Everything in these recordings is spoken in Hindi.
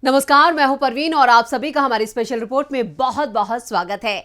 नमस्कार, मैं हूं परवीन और आप सभी का हमारी स्पेशल रिपोर्ट में बहुत बहुत स्वागत है।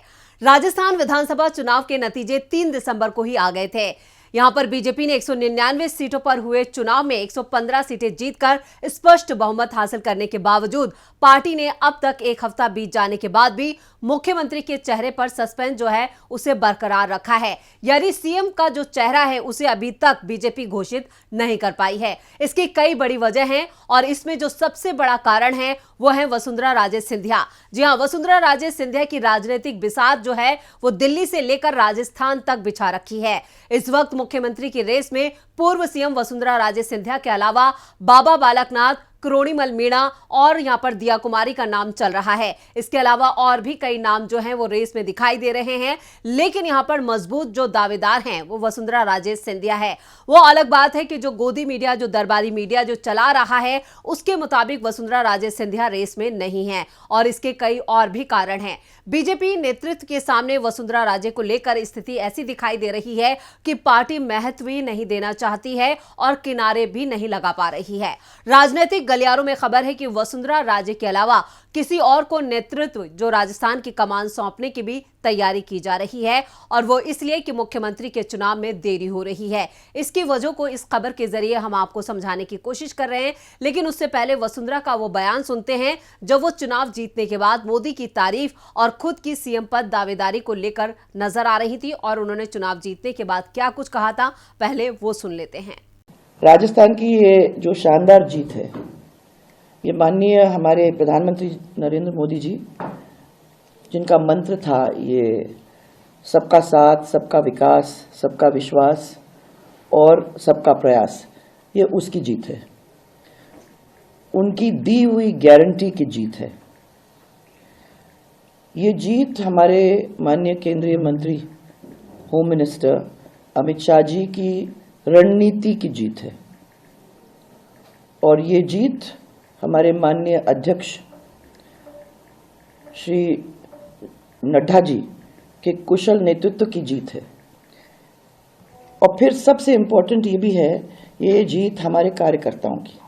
राजस्थान विधानसभा चुनाव के नतीजे 3 दिसंबर को ही आ गए थे। यहां पर बीजेपी ने 199 सीटों पर हुए चुनाव में 115 सीटें जीतकर स्पष्ट बहुमत हासिल करने के बावजूद पार्टी ने अब तक एक हफ्ता बीत जाने के बाद भी मुख्यमंत्री के चेहरे पर सस्पेंस जो है उसे बरकरार रखा है। यानी सीएम का जो चेहरा है उसे अभी तक बीजेपी घोषित नहीं कर पाई है। इसकी कई बड़ी वजह हैं और इसमें जो सबसे बड़ा कारण है वो है वसुंधरा राजे सिंधिया। जी हां, वसुंधरा राजे सिंधिया की राजनीतिक बिसात जो है वो दिल्ली से लेकर राजस्थान तक बिछा रखी है। इस वक्त मुख्यमंत्री की रेस में पूर्व सीएम वसुंधरा राजे सिंधिया के अलावा बाबा बालकनाथ, क्रोड़ीमल मीणा और यहां पर दिया कुमारी का नाम चल रहा है। इसके अलावा और भी कई नाम जो हैं वो रेस में दिखाई दे रहे हैं, लेकिन यहां पर मजबूत जो दावेदार हैं वो वसुंधरा राजे सिंधिया है। वो अलग बात है कि जो गोदी मीडिया, जो दरबारी मीडिया जो चला रहा है उसके मुताबिक वसुंधरा राजे सिंधिया रेस में नहीं है और इसके कई और भी कारण हैं। बीजेपी नेतृत्व के सामने वसुंधरा राजे को लेकर स्थिति ऐसी दिखाई दे रही है कि पार्टी महत्व ही नहीं देना चाहती है और किनारे भी नहीं लगा पा रही है। राजनीतिक गलियारों में खबर है कि वसुंधरा राजे के अलावा किसी और को नेतृत्व जो राजस्थान की कमान सौंपने की भी तैयारी की जा रही है और वो इसलिए कि मुख्यमंत्री के चुनाव में देरी हो रही है। इसकी वजह को इस खबर के जरिए हम आपको समझाने की कोशिश कर रहे हैं, लेकिन उससे पहले वसुंधरा का वो बयान सुनते हैं जब वो चुनाव जीतने के बाद मोदी की तारीफ और खुद की सीएम पद दावेदारी को लेकर नजर आ रही थी और उन्होंने चुनाव जीतने के बाद क्या कुछ कहा था, पहले वो सुन लेते हैं। राजस्थान की ये जो शानदार जीत है, ये माननीय हमारे प्रधानमंत्री नरेंद्र मोदी जी, जिनका मंत्र था ये सबका साथ, सबका विकास, सबका विश्वास और सबका प्रयास, ये उसकी जीत है। उनकी दी हुई गारंटी की जीत है। ये जीत हमारे माननीय केंद्रीय मंत्री होम मिनिस्टर अमित शाह जी की रणनीति की जीत है और ये जीत हमारे माननीय अध्यक्ष श्री नड्डा जी के कुशल नेतृत्व की जीत है। और फिर सबसे इम्पोर्टेंट ये भी है, ये जीत हमारे कार्यकर्ताओं की।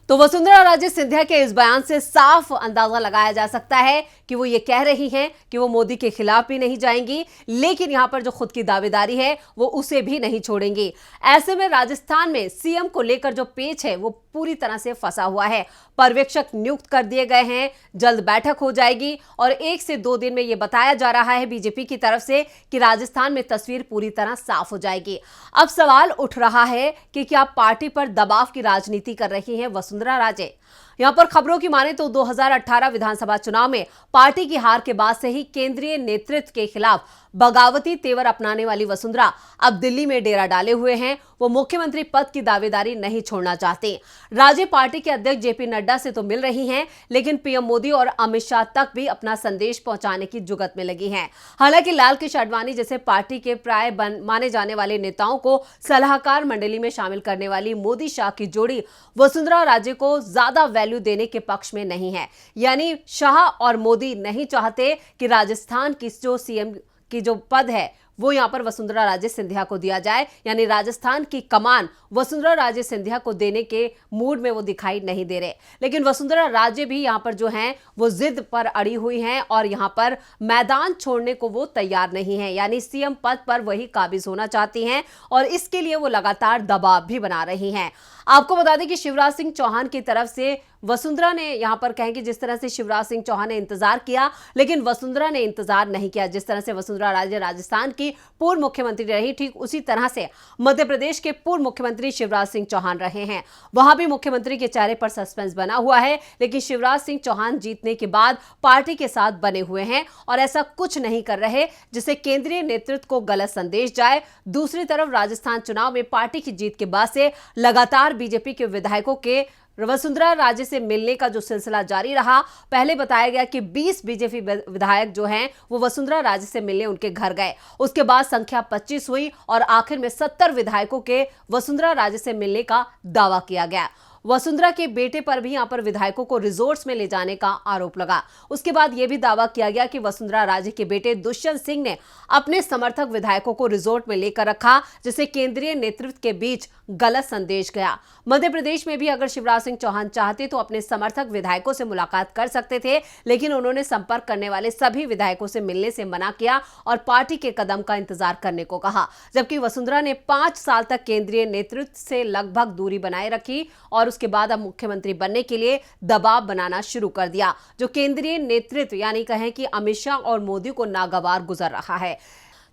तो वसुंधरा राजे सिंधिया के इस बयान से साफ अंदाजा लगाया जा सकता है कि वो ये कह रही हैं कि वो मोदी के खिलाफ भी नहीं जाएंगी, लेकिन यहां पर जो खुद की दावेदारी है वो उसे भी नहीं छोड़ेंगी। ऐसे में राजस्थान में सीएम को लेकर जो पेच है वो पूरी तरह से फंसा हुआ है। पर्यवेक्षक नियुक्त कर दिए गए हैं, जल्द बैठक हो जाएगी और 1 से 2 दिन में यह बताया जा रहा है बीजेपी की तरफ से कि राजस्थान में तस्वीर पूरी तरह साफ हो जाएगी। अब सवाल उठ रहा है कि क्या पार्टी पर दबाव की राजनीति कर रही हैं वसुंधरा राजे। यहां पर खबरों की माने तो 2018 विधानसभा चुनाव में पार्टी की हार के बाद से ही केंद्रीय नेतृत्व के खिलाफ बगावती तेवर अपनाने वाली वसुंधरा अब दिल्ली में डेरा डाले हुए हैं। वो मुख्यमंत्री पद की दावेदारी नहीं छोड़ना चाहते। राजे पार्टी के अध्यक्ष जेपी नड्डा से तो मिल रही हैं, लेकिन पीएम मोदी और अमित शाह तक भी अपना संदेश पहुंचाने की जुगत में लगी हैं। हालांकि लाल कृष्ण आडवाणी जैसे पार्टी के प्राय माने जाने वाले नेताओं को सलाहकार मंडली में शामिल करने वाली मोदी शाह की जोड़ी वसुंधरा राजे को ज्यादा वैल्यू देने के पक्ष में नहीं है। यानी शाह और मोदी नहीं चाहते कि राजस्थान की जो सीएम की जो पद है वो यहां पर वसुंधरा राजे सिंधिया को दिया जाए, यानी राजस्थान की कमान वसुंधरा राजे सिंधिया को देने के मूड में वो दिखाई नहीं दे रहे। लेकिन वसुंधरा राजे भी यहां पर जो हैं वो जिद पर अड़ी हुई हैं और यहां पर मैदान छोड़ने को वो तैयार नहीं है, यानी सीएम पद पर वही काबिज होना चाहती हैं और इसके लिए वो लगातार दबाव भी बना रही हैं। आपको बता दें कि शिवराज सिंह चौहान की तरफ से वसुंधरा ने यहां पर कहें कि जिस तरह से शिवराज सिंह चौहान ने इंतजार किया, लेकिन वसुंधरा ने इंतजार नहीं किया। जिस तरह से वसुंधरा राजे राजस्थान की पूर्व मुख्यमंत्री रही, ठीक उसी तरह से मध्य प्रदेश के पूर्व मुख्यमंत्री शिवराज सिंह चौहान रहे हैं। वहां भी मुख्यमंत्री के चेहरे पर सस्पेंस बना हुआ है, लेकिन शिवराज सिंह चौहान जीतने के बाद पार्टी के साथ बने हुए हैं और ऐसा कुछ नहीं कर रहे जिससे केंद्रीय नेतृत्व को गलत संदेश जाए। दूसरी तरफ राजस्थान चुनाव में पार्टी की जीत के बाद से लगातार बीजेपी के विधायकों के वसुंधरा राजे से मिलने का जो सिलसिला जारी रहा। पहले बताया गया कि 20 बीजेपी विधायक जो हैं वो वसुंधरा राजे से मिलने उनके घर गए, उसके बाद संख्या 25 हुई और आखिर में 70 विधायकों के वसुंधरा राजे से मिलने का दावा किया गया। वसुंधरा के बेटे पर भी यहां पर विधायकों को रिजॉर्ट्स में ले जाने का आरोप लगा। उसके बाद यह भी दावा किया गया कि वसुंधरा राजे के बेटे दुष्यंत सिंह ने अपने समर्थक विधायकों को रिजॉर्ट में लेकर रखा, जिससे केंद्रीय नेतृत्व के बीच गलत संदेश गया। मध्य प्रदेश में भी अगर शिवराज सिंह चौहान चाहते तो अपने समर्थक विधायकों से मुलाकात कर सकते थे, लेकिन उन्होंने संपर्क करने वाले सभी विधायकों से मिलने से मना किया और पार्टी के कदम का इंतजार करने को कहा। जबकि वसुंधरा ने 5 साल तक केंद्रीय नेतृत्व से लगभग दूरी बनाए रखी और उसके बाद अब मुख्यमंत्री बनने के लिए दबाव बनाना शुरू कर दिया, जो केंद्रीय नेतृत्व यानी कहें कि अमित शाह और मोदी को नागवार गुजर रहा है।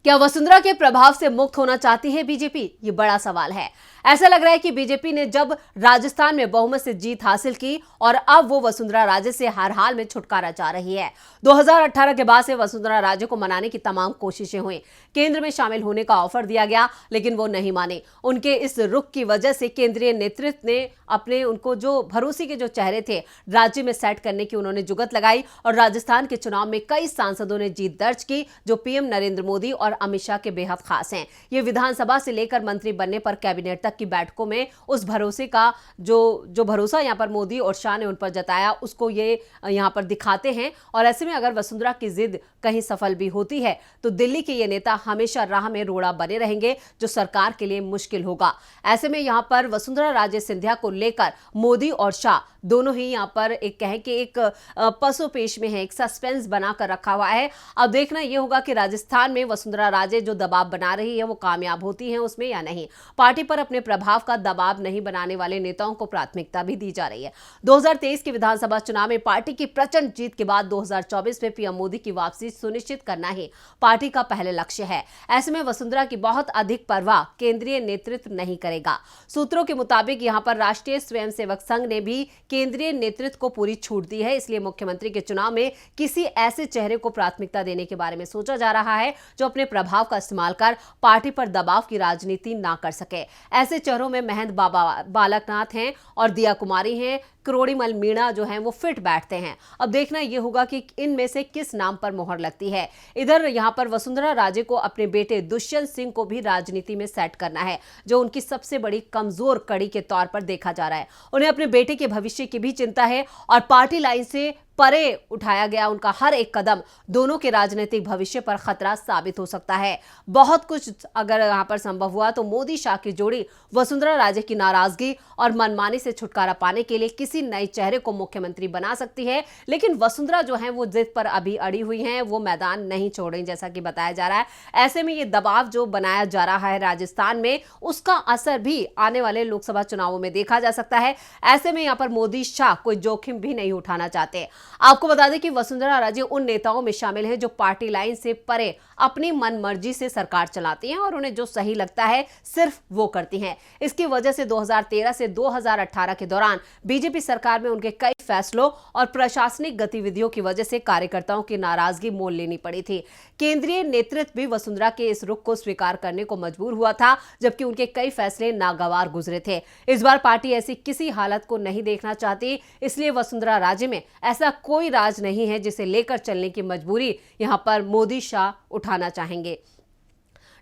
क्या वसुंधरा के प्रभाव से मुक्त होना चाहती है बीजेपी? ये बड़ा सवाल है। ऐसा लग रहा है कि बीजेपी ने जब राजस्थान में बहुमत से जीत हासिल की और अब वो वसुंधरा राजे से हर हाल में छुटकारा चाह रही है। 2018 के बाद से वसुंधरा राजे को मनाने की तमाम कोशिशें हुई, केंद्र में शामिल होने का ऑफर दिया गया, लेकिन वो नहीं माने। उनके इस रुख की वजह से केंद्रीय नेतृत्व ने अपने उनको जो भरोसे के जो चेहरे थे राज्य में सेट करने की उन्होंने जुगत लगाई और राजस्थान के चुनाव में कई सांसदों ने जीत दर्ज की, जो पीएम नरेंद्र मोदी और अमित शाह के बेहद खास हैं। ये विधानसभा से लेकर मंत्री बनने पर कैबिनेट तक की बैठकों में उस भरोसे का जो भरोसा यहां पर मोदी और शाह ने उन पर जताया, उसको ये यहां पर दिखाते हैं। और ऐसे में अगर वसुंधरा की जिद कहीं सफल भी होती है तो दिल्ली के ये नेता हमेशा राह में रोड़ा बने रहेंगे, जो सरकार के लिए मुश्किल होगा। ऐसे में यहां पर वसुंधरा राजे सिंधिया को लेकर मोदी और शाह दोनों ही यहां पर एक कहें कि एक पसोपेश में है, एक सस्पेंस बनाकर रखा हुआ है। अब देखना यह होगा कि राजस्थान में वसुंधरा राजे जो दबाव बना रही है वो कामयाब होती है उसमें या नहीं। पार्टी पर अपने प्रभाव का दबाव नहीं बनाने वाले नेताओं को प्राथमिकता भी दी जा रही है। 2023 के विधानसभा चुनाव में पार्टी की प्रचंड जीत के बाद 2024 में पीएम मोदी की वापसी सुनिश्चित करना ही पार्टी का पहले लक्ष्य है। ऐसे में वसुंधरा की बहुत अधिक परवाह केंद्रीय नेतृत्व नहीं करेगा। सूत्रों के मुताबिक यहां पर राष्ट्रीय स्वयंसेवक संघ ने भी केंद्रीय नेतृत्व को पूरी छूट दी है, इसलिए मुख्यमंत्री के चुनाव में किसी ऐसे चेहरे को प्राथमिकता देने के बारे में सोचा जा रहा है जो अपने प्रभाव का इस्तेमाल कर पार्टी पर दबाव की राजनीति ना कर सके। ऐसे चेहरों में महंत बाबा बालकनाथ हैं और दिया कुमारी हैं, करोड़ीमल मीणा जो हैं वो फिट बैठते हैं। अब देखना यह होगा कि इनमें से किस नाम पर मोहर लगती है। इधर यहां पर वसुंधरा राजे को अपने बेटे दुष्यंत सिंह को भी राजनीति में सेट करना है, जो उनकी सबसे बड़ी कमजोर कड़ी के तौर पर देखा जा रहा है। उन्हें अपने बेटे के भविष्य की भी चिंता है और पार्टी लाइन से परे उठाया गया उनका हर एक कदम दोनों के राजनीतिक भविष्य पर खतरा साबित हो सकता है। बहुत कुछ अगर यहां पर संभव हुआ तो मोदी शाह की जोड़ी वसुंधरा राजे की नाराजगी और मनमानी से छुटकारा पाने के लिए किसी नए चेहरे को मुख्यमंत्री बना सकती है, लेकिन वसुंधरा जो है वो जिद पर अभी अड़ी हुई हैं, वो मैदान नहीं छोड़ रही जैसा कि बताया जा रहा है। ऐसे में ये दबाव जो बनाया जा रहा है राजस्थान में, उसका असर भी आने वाले लोकसभा चुनावों में देखा जा सकता है। ऐसे में यहां पर मोदी शाह कोई जोखिम भी नहीं उठाना चाहते। आपको बता दें कि वसुंधरा राजे उन नेताओं में शामिल है जो पार्टी लाइन से परे अपनी मनमर्जी से सरकार चलाती हैं और उन्हें जो सही लगता है सिर्फ वो करती हैं। इसकी वजह से 2013 से 2018 के दौरान बीजेपी सरकार में उनके कई फैसलों और प्रशासनिक गतिविधियों की वजह से कार्यकर्ताओं की नाराजगी मोल लेनी पड़ी थी। केंद्रीय नेतृत्व भी वसुंधरा के इस रुख को स्वीकार करने को मजबूर हुआ था, जबकि उनके कई फैसले नागवार गुजरे थे। इस बार पार्टी ऐसी किसी हालत को नहीं देखना चाहती, इसलिए वसुंधरा राजे में ऐसा कोई राज नहीं है जिसे लेकर चलने की मजबूरी यहां पर मोदी शाह उठाना चाहेंगे।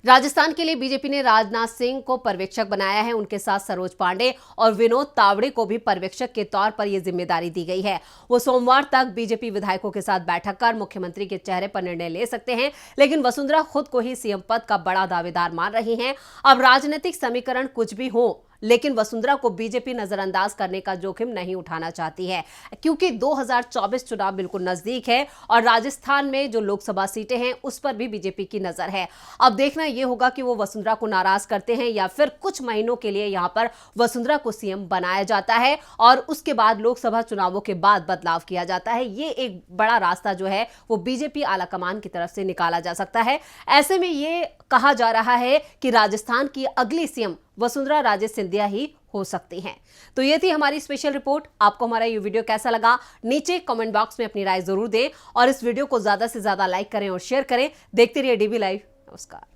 राजस्थान के लिए बीजेपी ने राजनाथ सिंह को पर्यवेक्षक बनाया है। उनके साथ सरोज पांडे और विनोद तावड़े को भी पर्यवेक्षक के तौर पर यह जिम्मेदारी दी गई है। वो सोमवार तक बीजेपी विधायकों के साथ बैठक कर मुख्यमंत्री के चेहरे पर निर्णय ले सकते हैं, लेकिन वसुंधरा खुद को ही सीएम पद का बड़ा दावेदार मान रही हैं। अब राजनीतिक समीकरण कुछ भी हो, लेकिन वसुंधरा को बीजेपी नजरअंदाज करने का जोखिम नहीं उठाना चाहती है, क्योंकि 2024 चुनाव बिल्कुल नजदीक है और राजस्थान में जो लोकसभा सीटें हैं उस पर भी बीजेपी की नजर है। अब देखना यह होगा कि वो वसुंधरा को नाराज करते हैं या फिर कुछ महीनों के लिए यहां पर वसुंधरा को सीएम बनाया जाता है और उसके बाद लोकसभा चुनावों के बाद बदलाव किया जाता है। ये एक बड़ा रास्ता जो है वो बीजेपी आलाकमान की तरफ से निकाला जा सकता है। ऐसे में ये कहा जा रहा है कि राजस्थान की अगली सीएम वसुंधरा राजे सिंधिया ही हो सकती हैं। तो ये थी हमारी स्पेशल रिपोर्ट। आपको हमारा ये वीडियो कैसा लगा नीचे कमेंट बॉक्स में अपनी राय जरूर दें और इस वीडियो को ज्यादा से ज्यादा लाइक करें और शेयर करें। देखते रहिए डीबी लाइव। नमस्कार।